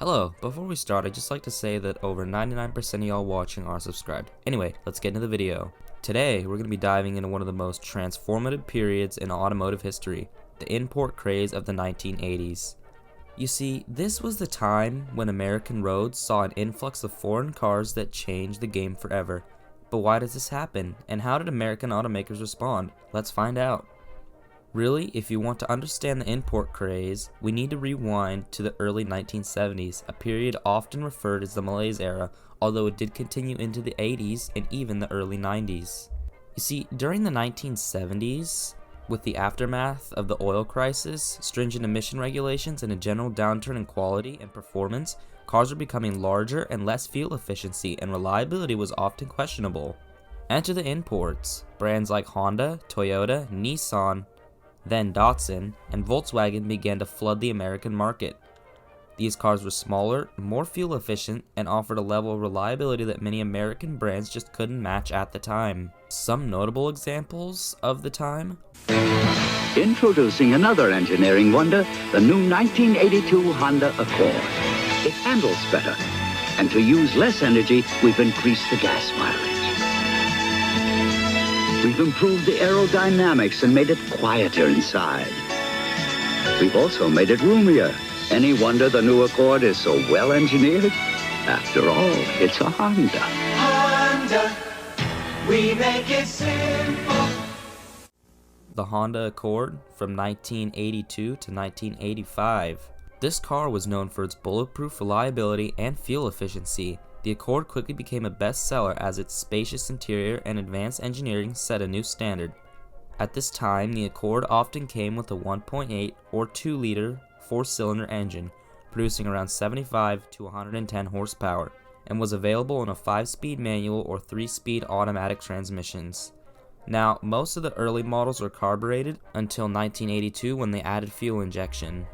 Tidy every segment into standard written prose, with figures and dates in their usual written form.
Hello, before we start, I'd just like to say that over 99% of y'all watching are subscribed. Anyway, let's get into the video. Today, we're going to be diving into one of the most transformative periods in automotive history, the import craze of the 1980s. You see, this was the time when American roads saw an influx of foreign cars that changed the game forever. But why does this happen, and how did American automakers respond? Let's find out. Really, if you want to understand the import craze, we need to rewind to the early 1970s, a period often referred as the Malaise Era, although it did continue into the 80s and even the early 90s. You see, during the 1970s, with the aftermath of the oil crisis, stringent emission regulations, and a general downturn in quality and performance, cars were becoming larger and less fuel efficiency, and reliability was often questionable. Enter the imports. Brands like Honda, Toyota, Nissan, then Datsun, and Volkswagen began to flood the American market. These cars were smaller, more fuel efficient, and offered a level of reliability that many American brands just couldn't match at the time. Some notable examples of the time: Introducing another engineering wonder, the new 1982 Honda Accord. It handles better, and to use less energy, we've increased the gas mileage. We've improved the aerodynamics and made it quieter inside. We've also made it roomier. Any wonder the new Accord is so well engineered? After all, it's a Honda. Honda, we make it simple. The Honda Accord from 1982 to 1985. This car was known for its bulletproof reliability and fuel efficiency. The Accord quickly became a bestseller as its spacious interior and advanced engineering set a new standard. At this time, the Accord often came with a 1.8 or 2-liter 4-cylinder engine, producing around 75 to 110 horsepower, and was available in a 5-speed manual or 3-speed automatic transmissions. Now, most of the early models were carbureted until 1982 when they added fuel injection.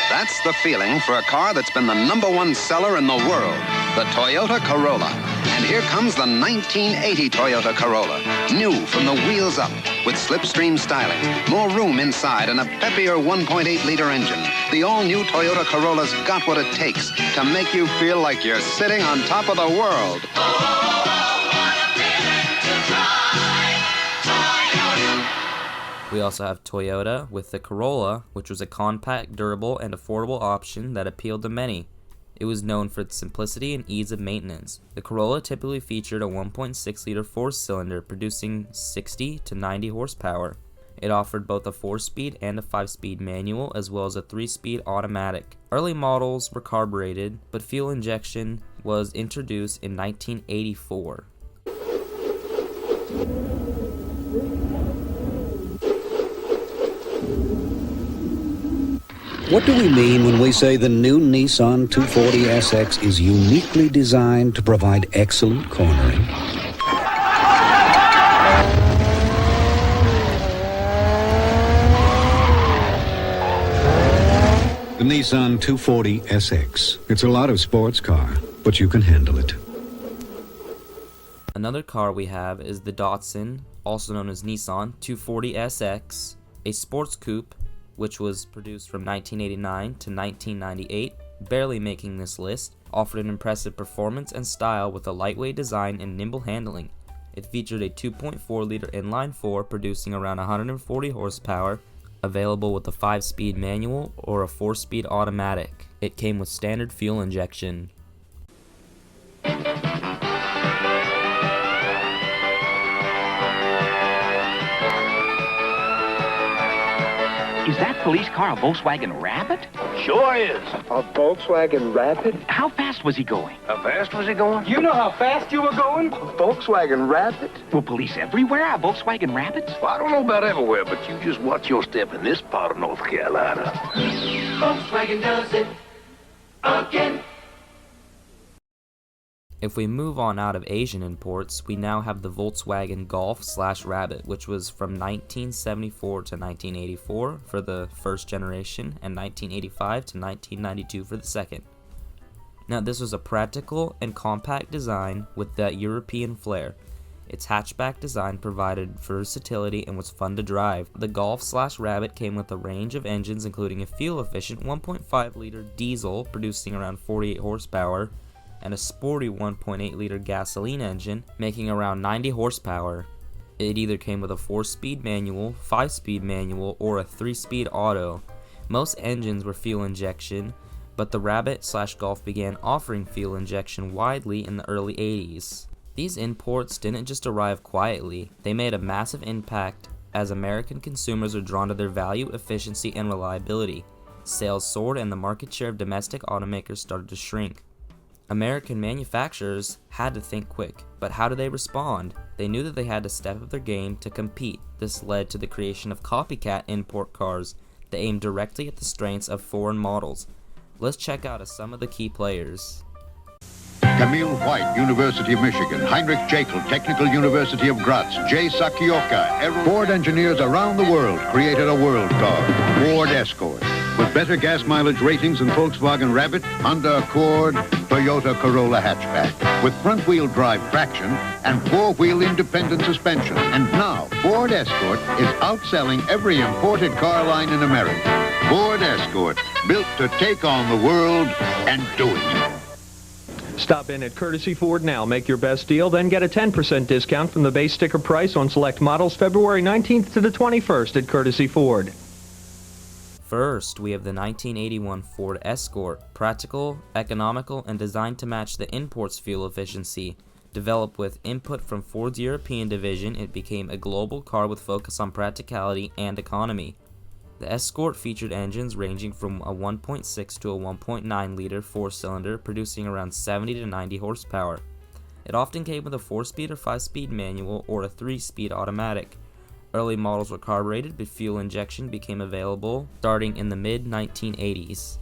That's the feeling for a car that's been the #1 seller in the world, the Toyota Corolla. And here comes the 1980 Toyota Corolla, new from the wheels up, with slipstream styling, more room inside, and a peppier 1.8-liter engine. The all-new Toyota Corolla's got what it takes to make you feel like you're sitting on top of the world. We also have Toyota with the Corolla, which was a compact, durable, and affordable option that appealed to many. It was known for its simplicity and ease of maintenance. The Corolla typically featured a 1.6-liter 4-cylinder, producing 60 to 90 horsepower. It offered both a 4-speed and a 5-speed manual, as well as a 3-speed automatic. Early models were carbureted, but fuel injection was introduced in 1984. What do we mean when we say the new Nissan 240SX is uniquely designed to provide excellent cornering? The Nissan 240SX. It's a lot of sports car, but you can handle it. Another car we have is the Datsun, also known as Nissan 240SX, a sports coupe which was produced from 1989 to 1998, barely making this list, offered an impressive performance and style with a lightweight design and nimble handling. It featured a 2.4-liter inline-4 producing around 140 horsepower, available with a 5-speed manual or a 4-speed automatic. It came with standard fuel injection. Is that police car a Volkswagen Rabbit? Sure is. A Volkswagen Rabbit? How fast was he going? How fast was he going? You know how fast you were going? Volkswagen Rabbit? Will police everywhere have Volkswagen Rabbits? Well, I don't know about everywhere, but you just watch your step in this part of North Carolina. Volkswagen does it again. If we move on out of Asian imports, we now have the Volkswagen Golf / Rabbit, which was from 1974 to 1984 for the first generation and 1985 to 1992 for the second. Now, this was a practical and compact design with that European flair. Its hatchback design provided versatility and was fun to drive. The Golf/Rabbit came with a range of engines including a fuel-efficient 1.5-liter diesel producing around 48 horsepower and a sporty 1.8-liter gasoline engine making around 90 horsepower. It either came with a 4-speed manual, 5-speed manual, or a 3-speed auto. Most engines were fuel injection, but the Rabbit/Golf began offering fuel injection widely in the early 80s. These imports didn't just arrive quietly, they made a massive impact as American consumers were drawn to their value, efficiency, and reliability. Sales soared and the market share of domestic automakers started to shrink. American manufacturers had to think quick, but how did they respond? They knew that they had to step up their game to compete. This led to the creation of copycat import cars that aimed directly at the strengths of foreign models. Let's check out some of the key players. Camille White, University of Michigan. Heinrich Jekyll, Technical University of Graz. J. Sakioka. Ford engineers around the world created a world car, Ford Escort. With better gas mileage ratings than Volkswagen Rabbit, Honda Accord, Toyota Corolla hatchback. With front-wheel drive traction and four-wheel independent suspension. And now, Ford Escort is outselling every imported car line in America. Ford Escort, built to take on the world and do it. Stop in at Courtesy Ford now. Make your best deal, then get a 10% discount from the base sticker price on select models February 19th to the 21st at Courtesy Ford. First, we have the 1981 Ford Escort, practical, economical, and designed to match the import's fuel efficiency. Developed with input from Ford's European division, it became a global car with focus on practicality and economy. The Escort featured engines ranging from a 1.6 to a 1.9 liter 4-cylinder, producing around 70 to 90 horsepower. It often came with a 4-speed or 5-speed manual or a 3-speed automatic. Early models were carbureted, but fuel injection became available starting in the mid-1980s.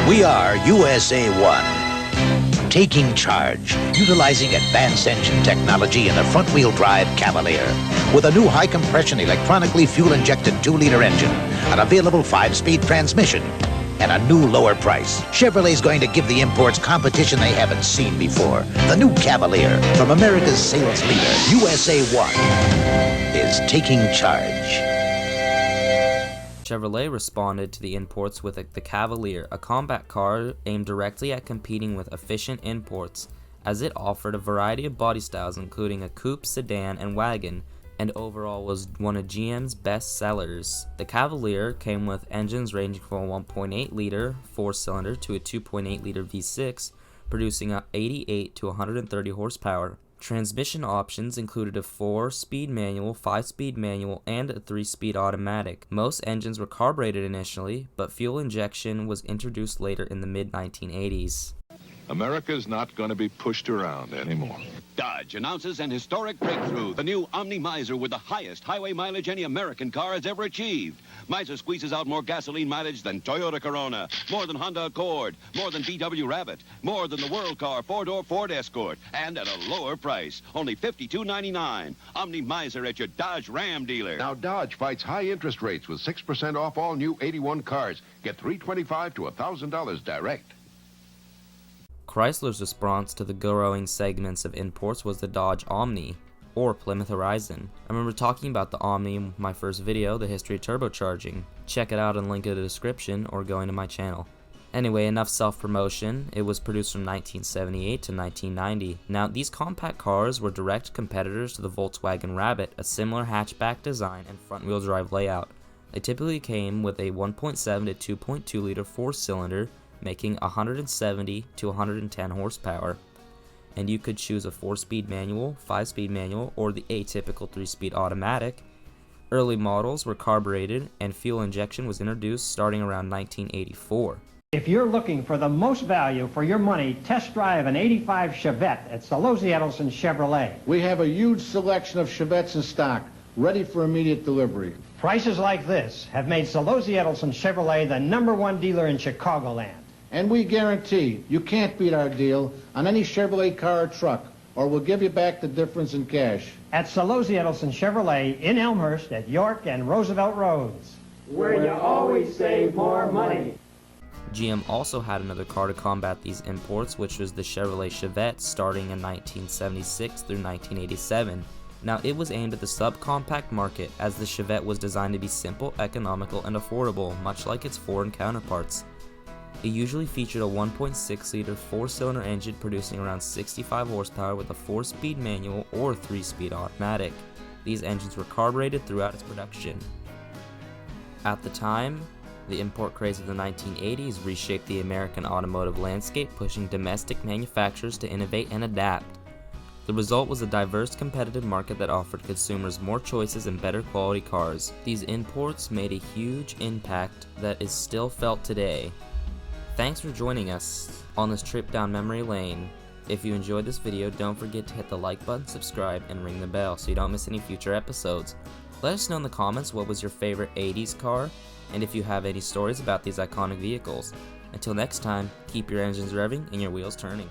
We are USA 1. Taking charge, utilizing advanced engine technology in the front-wheel drive Cavalier. With a new high-compression electronically fuel-injected 2-liter engine, an available 5-speed transmission, and a new lower price. Chevrolet's going to give the imports competition they haven't seen before. The new Cavalier, from America's sales leader, USA 1, is taking charge. Chevrolet responded to the imports with the Cavalier, a combat car aimed directly at competing with efficient imports, as it offered a variety of body styles including a coupe, sedan, and wagon, and overall was one of GM's best sellers. The Cavalier came with engines ranging from a 1.8 liter 4-cylinder to a 2.8 liter V6, producing 88 to 130 horsepower. Transmission options included a 4-speed manual, 5-speed manual, and a 3-speed automatic. Most engines were carbureted initially, but fuel injection was introduced later in the mid-1980s. America's not going to be pushed around anymore. Dodge announces an historic breakthrough, the new Omni Miser with the highest highway mileage any American car has ever achieved. Miser squeezes out more gasoline mileage than Toyota Corolla, more than Honda Accord, more than VW Rabbit, more than the world car 4-door Ford Escort, and at a lower price, only $52.99. Omni Miser at your Dodge Ram dealer. Now Dodge fights high interest rates with 6% off all new 81 cars. Get $325 to $1,000 direct. Chrysler's response to the growing segments of imports was the Dodge Omni, or Plymouth Horizon. I remember talking about the Omni in my first video, the History of Turbocharging. Check it out and link in the description or go into my channel. Anyway, enough self-promotion. It was produced from 1978 to 1990. Now, these compact cars were direct competitors to the Volkswagen Rabbit, a similar hatchback design and front-wheel drive layout. They typically came with a 1.7 to 2.2 liter 4-cylinder, making 170 to 110 horsepower. And you could choose a 4-speed manual, 5-speed manual, or the atypical 3-speed automatic. Early models were carbureted and fuel injection was introduced starting around 1984. If you're looking for the most value for your money, test drive an 85 Chevette at Solozzi Edelson Chevrolet. We have a huge selection of Chevettes in stock, ready for immediate delivery. Prices like this have made Solozzi Edelson Chevrolet the #1 dealer in Chicagoland. And we guarantee you can't beat our deal on any Chevrolet car or truck, or we'll give you back the difference in cash. At Solozzi Edelson Chevrolet in Elmhurst at York and Roosevelt Roads. Where you always save more money. GM also had another car to combat these imports, which was the Chevrolet Chevette, starting in 1976 through 1987. Now, it was aimed at the subcompact market, as the Chevette was designed to be simple, economical, and affordable, much like its foreign counterparts. It usually featured a 1.6-liter 4-cylinder engine producing around 65 horsepower with a 4-speed manual or 3-speed automatic. These engines were carbureted throughout its production. At the time, the import craze of the 1980s reshaped the American automotive landscape, pushing domestic manufacturers to innovate and adapt. The result was a diverse, competitive market that offered consumers more choices and better quality cars. These imports made a huge impact that is still felt today. Thanks for joining us on this trip down memory lane. If you enjoyed this video, don't forget to hit the like button, subscribe, and ring the bell so you don't miss any future episodes. Let us know in the comments what was your favorite 80s car, and if you have any stories about these iconic vehicles. Until next time, keep your engines revving and your wheels turning.